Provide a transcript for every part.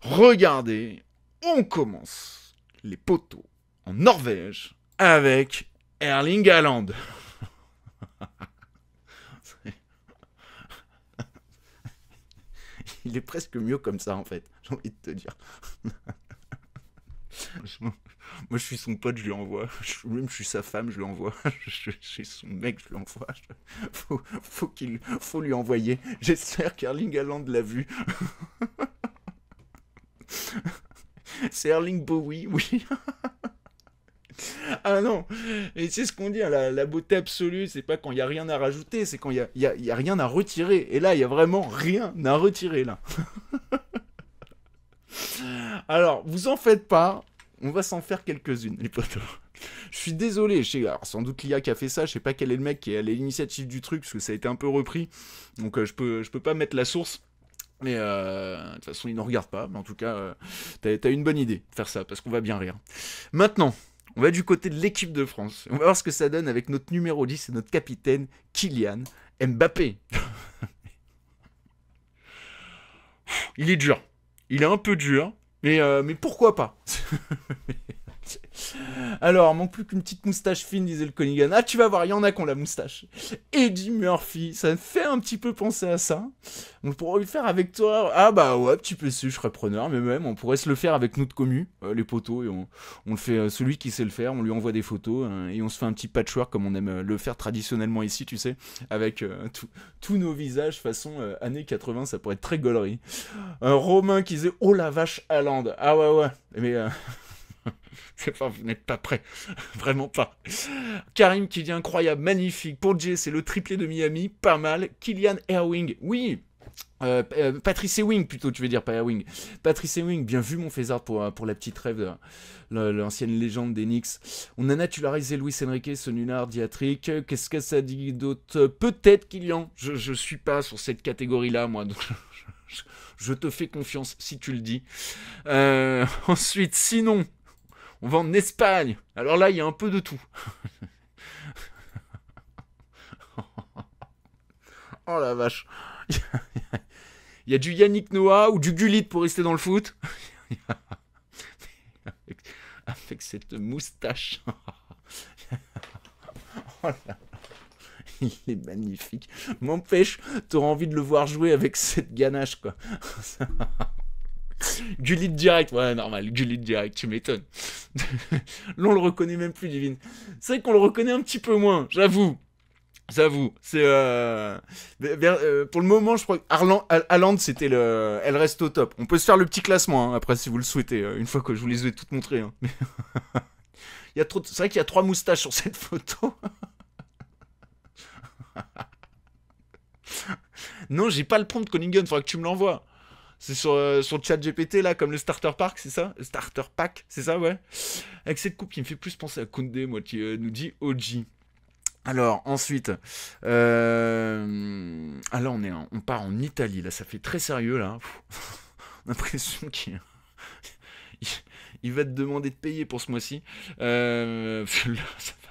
Regardez, on commence les poteaux en Norvège avec Erling Haaland. Il est presque mieux comme ça en fait, j'ai envie de te dire. Moi je suis son pote, je lui envoie. Même je suis sa femme, je lui envoie. Je suis son mec, je lui envoie. Faut lui envoyer. J'espère qu'Erling Haaland l'a vu. C'est Erling Bowie, oui. Ah non, et c'est ce qu'on dit, hein, la beauté absolue, c'est pas quand il y a rien à rajouter, c'est quand il y a rien à retirer. Et là, il y a vraiment rien à retirer là. Alors, vous en faites pas, on va s'en faire quelques-unes, les potos. Je suis désolé, alors sans doute l'IA qui a fait ça, je sais pas quel est le mec qui est à l'initiative du truc, parce que ça a été un peu repris, donc je peux pas mettre la source. Mais de toute façon, il ne regarde pas. Mais en tout cas, t'as une bonne idée de faire ça, parce qu'on va bien rire. Maintenant, on va du côté de l'équipe de France. On va voir ce que ça donne avec notre numéro 10 et notre capitaine, Kylian Mbappé. Il est dur. Il est un peu dur. Mais pourquoi pas? Alors, manque plus qu'une petite moustache fine, disait le Conigan. Ah, tu vas voir, il y en a qui ont la moustache. Eddie Murphy, ça me fait un petit peu penser à ça. On pourrait le faire avec toi. Ah bah ouais, petit PC, je serais preneur, mais même, on pourrait se le faire avec notre commu, les potos, et on le fait, celui qui sait le faire, on lui envoie des photos, et on se fait un petit patchwork comme on aime le faire traditionnellement ici, tu sais, avec tous nos visages façon années 80, ça pourrait être très gaulerie. Romain qui disait, oh la vache, Haaland. Ah ouais, ouais, mais... Enfin, vous n'êtes pas prêts, vraiment pas. Karim qui dit incroyable, magnifique. Pour Jay, c'est le triplé de Miami, pas mal. Kylian Erwing, oui. Patrice Ewing plutôt, tu veux dire, pas Erwing. Patrice Ewing, bien vu mon Fézard pour la petite rêve de l'ancienne légende des Knicks. On a naturalisé Luis Enrique, Sonunard, Diatric. Qu'est-ce que ça dit d'autre? Peut-être Kylian. Je suis pas sur cette catégorie-là, moi, donc je te fais confiance si tu le dis. Ensuite, sinon, on va en Espagne. Alors là, il y a un peu de tout. Oh la vache. Il y a du Yannick Noah ou du Gullit pour rester dans le foot. avec cette moustache. Oh là. Il est magnifique. M'empêche, t'auras envie de le voir jouer avec cette ganache, quoi. Gullit direct, ouais, normal, Gullit direct, tu m'étonnes. Là, on le reconnaît même plus, Divine. C'est vrai qu'on le reconnaît un petit peu moins, j'avoue. J'avoue, c'est pour le moment, je crois que Haaland, c'était elle reste au top. On peut se faire le petit classement, hein, après, si vous le souhaitez, une fois que je vous les ai toutes montrées. Hein. C'est vrai qu'il y a 3 moustaches sur cette photo. Non, j'ai pas le prompt de Cunningham, faudra que tu me l'envoies. C'est sur ChatGPT, là, comme le Starter Pack, c'est ça? Le Starter Pack, c'est ça, ouais. Avec cette coupe qui me fait plus penser à Koundé, moi, qui nous dit OG. Alors, ensuite, ah là, on part en Italie, là, ça fait très sérieux, là. On a l'impression il va te demander de payer pour ce mois-ci. Ça fait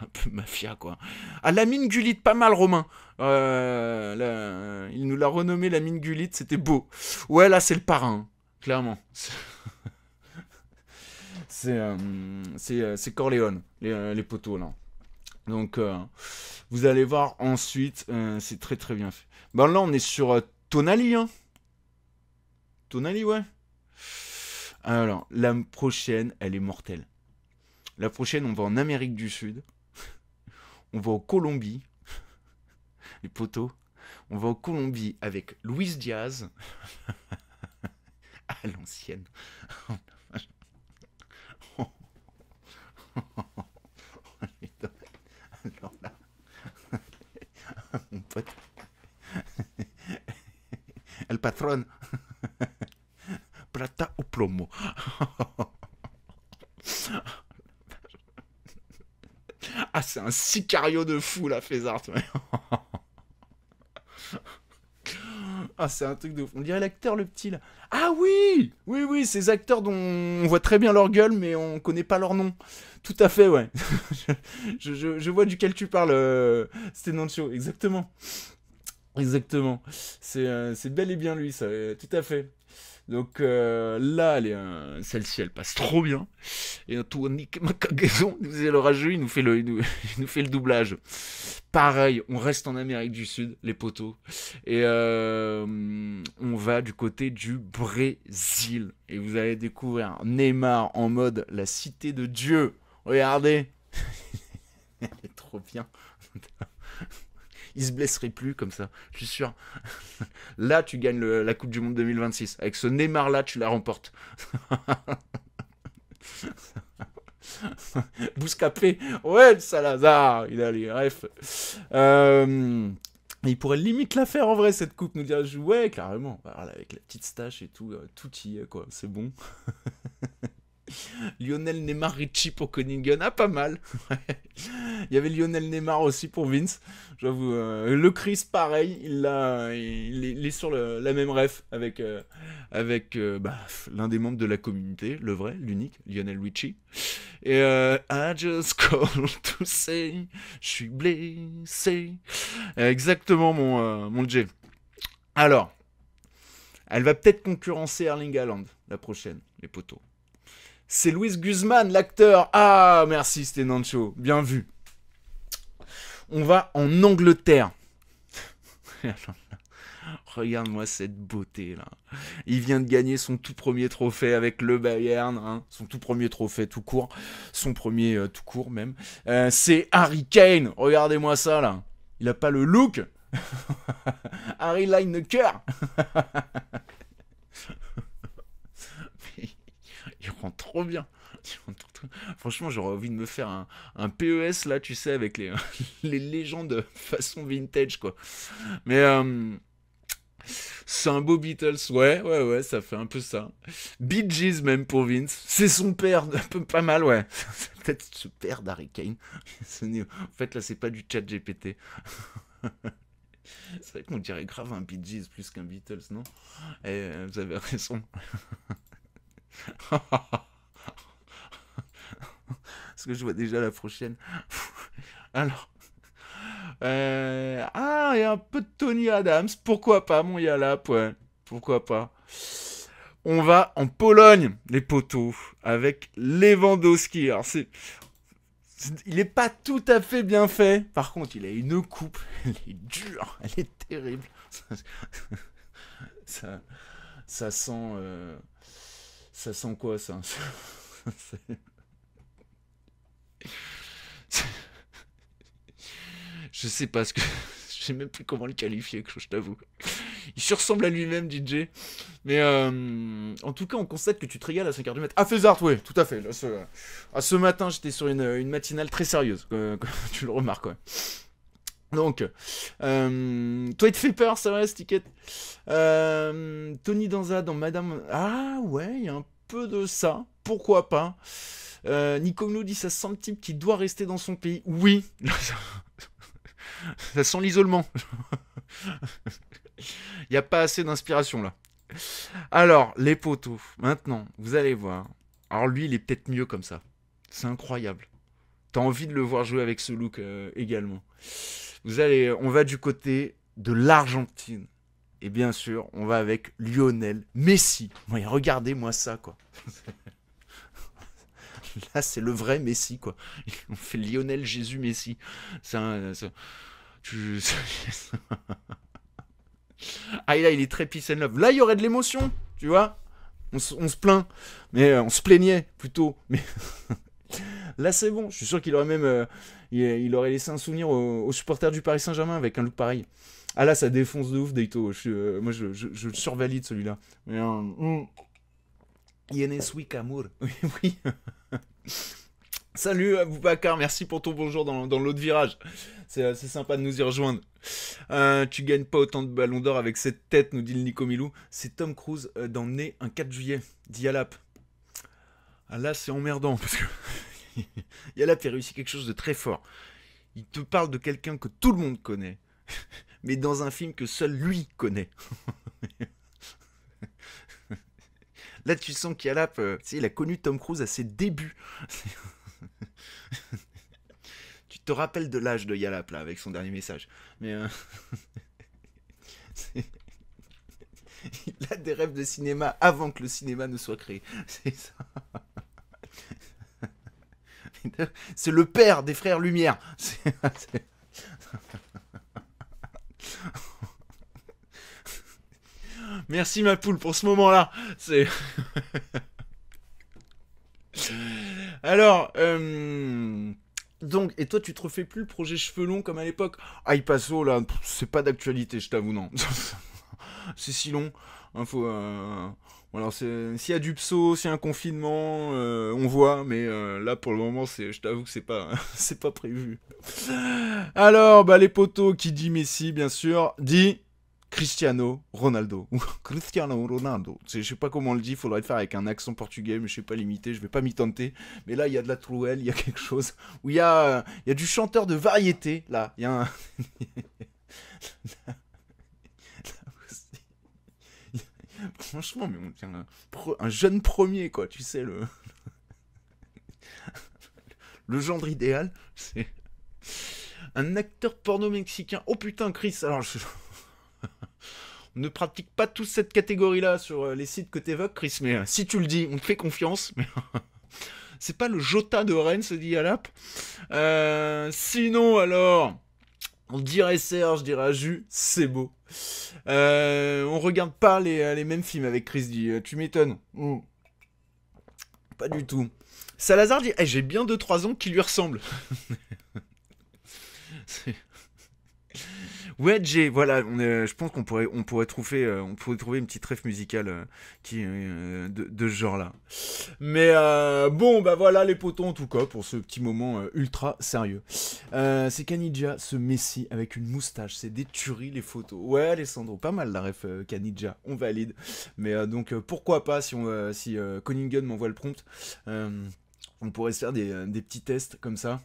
un peu mafia, quoi. Ah, la mine Gullit, pas mal, Romain. Il nous l'a renommé la mine Gullit, c'était beau. Ouais, là, c'est le parrain, clairement. C'est Corleone, les poteaux, là. Donc, vous allez voir ensuite, c'est très très bien fait. Ben là, on est sur Tonali, hein. Tonali, ouais. Alors, la prochaine, elle est mortelle. La prochaine, on va en Amérique du Sud. On va en Colombie. Les poteaux. On va en Colombie avec Luis Diaz. À l'ancienne. Alors là, mon pote. El patron. Plata ou plomo. Ah, c'est un sicario de fou, là, Fézard. Ah, c'est un truc de fou. On dirait l'acteur, le petit, là. Ah oui! Oui, oui, ces acteurs dont on voit très bien leur gueule, mais on connaît pas leur nom. Tout à fait, ouais. je vois duquel tu parles, Stenancio. Exactement. Exactement. C'est bel et bien lui, ça. Tout à fait. Donc là, celle-ci, elle passe trop bien. Et Antoine Macagaison, nous faisait le rageux, il nous fait le doublage. Pareil, on reste en Amérique du Sud, les potos. Et on va du côté du Brésil. Et vous allez découvrir Neymar en mode la cité de Dieu. Regardez. Elle est trop bien. Il se blesserait plus comme ça, je suis sûr. Là, tu gagnes la Coupe du Monde 2026. Avec ce Neymar-là, tu la remportes. Bouscapé, ouais, le Salazar, il a les refs. Il pourrait limite la faire en vrai, cette coupe, nous dire, ouais, carrément. Voilà, avec la petite stache et tout, tout y est, quoi, c'est bon. Lionel Neymar Richie pour Cunningham, ah pas mal. Il y avait Lionel Neymar aussi pour Vince. J'avoue, le Chris pareil, il est sur la même ref avec l'un des membres de la communauté, le vrai, l'unique, Lionel Richie. Et I just call to say, je suis blessé. Exactement mon Jay. Alors, elle va peut-être concurrencer Erling Haaland la prochaine, les potos. C'est Luis Guzman, l'acteur. Ah, merci, c'était Nancho. Bien vu. On va en Angleterre. Regarde-moi cette beauté, là. Il vient de gagner son tout premier trophée avec le Bayern. Hein. Son tout premier trophée tout court. Son premier tout court, même. C'est Harry Kane. Regardez-moi ça, là. Il a pas le look. Harry Lineker. Il rend trop bien. Franchement, j'aurais envie de me faire un PES là, tu sais, avec les légendes façon vintage, quoi. Mais c'est un beau Beatles, ouais, ça fait un peu ça. Bee Gees même pour Vince. C'est son père, un peu pas mal, ouais. C'est peut-être ce père d'Harry Kane. En fait, là, c'est pas du chat GPT. C'est vrai qu'on dirait grave un Bee Gees plus qu'un Beatles, non? Vous avez raison. Parce que je vois déjà la prochaine. Alors. Il y a un peu de Tony Adams. Pourquoi pas, mon Yalap, ouais. Pourquoi pas. On va en Pologne, les potos, avec Lewandowski. Alors, il est pas tout à fait bien fait. Par contre, il a une coupe. Elle est dure. Elle est terrible. Ça sent... Ça sent quoi, ça? Je sais pas ce que... Je sais même plus comment le qualifier, je t'avoue. Il se ressemble à lui-même, DJ. Mais en tout cas, on constate que tu te régales à 5h du matin. Ah, Fézard, ouais, tout à fait. Là, ce matin, j'étais sur une matinale très sérieuse. Tu le remarques, ouais. Donc, toi, il te fait peur, ça va, cette ticket. Tony Danza dans Madame... Ah, ouais, il y a un peu de ça. Pourquoi pas. Nico nous dit, ça sent le type qui doit rester dans son pays. Oui. Ça sent l'isolement. Il n'y a pas assez d'inspiration, là. Alors, les potos. Maintenant, vous allez voir. Alors, lui, il est peut-être mieux comme ça. C'est incroyable. T'as envie de le voir jouer avec ce look également. On va du côté de l'Argentine. Et bien sûr, on va avec Lionel Messi. Ouais, regardez-moi ça, quoi. Là, c'est le vrai Messi, quoi. On fait Lionel Jésus Messi. Ah, là, il est très peace and love. Là, il y aurait de l'émotion, tu vois. On se plaint. Mais on se plaignait, plutôt. Mais... Là, c'est bon. Je suis sûr qu'il aurait même... il aurait laissé un souvenir aux supporters du Paris Saint-Germain avec un look pareil. Ah là, ça défonce de ouf, Daito. Moi, je le survalide, celui-là. Mais... Ienes Wikamur. Oui. Salut Boubacar, merci pour ton bonjour dans l'autre virage. C'est sympa de nous y rejoindre. Tu gagnes pas autant de ballons d'or avec cette tête, nous dit le Nico Milou. C'est Tom Cruise dans Né un 4 juillet. Dialap. Ah là, c'est emmerdant parce que Yalap a réussi quelque chose de très fort. Il te parle de quelqu'un que tout le monde connaît, mais dans un film que seul lui connaît. Là, tu sens qu'Yalap, il a connu Tom Cruise à ses débuts. Tu te rappelles de l'âge de Yalap, là, avec son dernier message. Mais Il a des rêves de cinéma avant que le cinéma ne soit créé. C'est ça. C'est le père des frères Lumière. Merci ma poule pour ce moment-là. C'est... Alors, donc, et toi tu te refais plus le projet cheveux longs comme à l'époque? Ah, Ipasso là, c'est pas d'actualité, je t'avoue, non. C'est si long. Hein, faut, voilà, s'il y a du pso, s'il y a un confinement, on voit, mais là pour le moment, je t'avoue que c'est pas, c'est pas prévu. Alors, bah les potos, qui dit Messi, bien sûr, dit Cristiano Ronaldo. Ou Cristiano Ronaldo. Je sais pas comment on le dit, faudrait le faire avec un accent portugais, mais je sais pas l'imiter, je vais pas m'y tenter. Mais là, il y a de la trouelle, il y a quelque chose où il y a du chanteur de variété, là. Il y a un... Franchement, mais on tient un jeune premier, quoi, tu sais, le gendre idéal, c'est un acteur porno mexicain. Oh putain, Chris, alors on ne pratique pas tous cette catégorie-là sur les sites que t'évoques, Chris, mais si tu le dis, on te fait confiance, mais... C'est pas le Jota de Rennes, se dit Alap. Sinon, alors... On dirait Serge, je dirais à Jus, c'est beau. On regarde pas les mêmes films avec Chris dit. Tu m'étonnes. Pas du tout. Salazar dit, j'ai bien 2-3 ans qui lui ressemblent. Ouais, Jay, voilà, je pense qu'on pourrait trouver une petite ref musicale de ce genre-là. Mais bon, bah voilà les potos en tout cas pour ce petit moment ultra sérieux. C'est Kanidja, ce Messi avec une moustache, c'est des tueries les photos. Ouais, Alessandro, pas mal la ref Kanidja, on valide. Mais donc pourquoi pas si Cunningham m'envoie le prompt, on pourrait se faire des petits tests comme ça.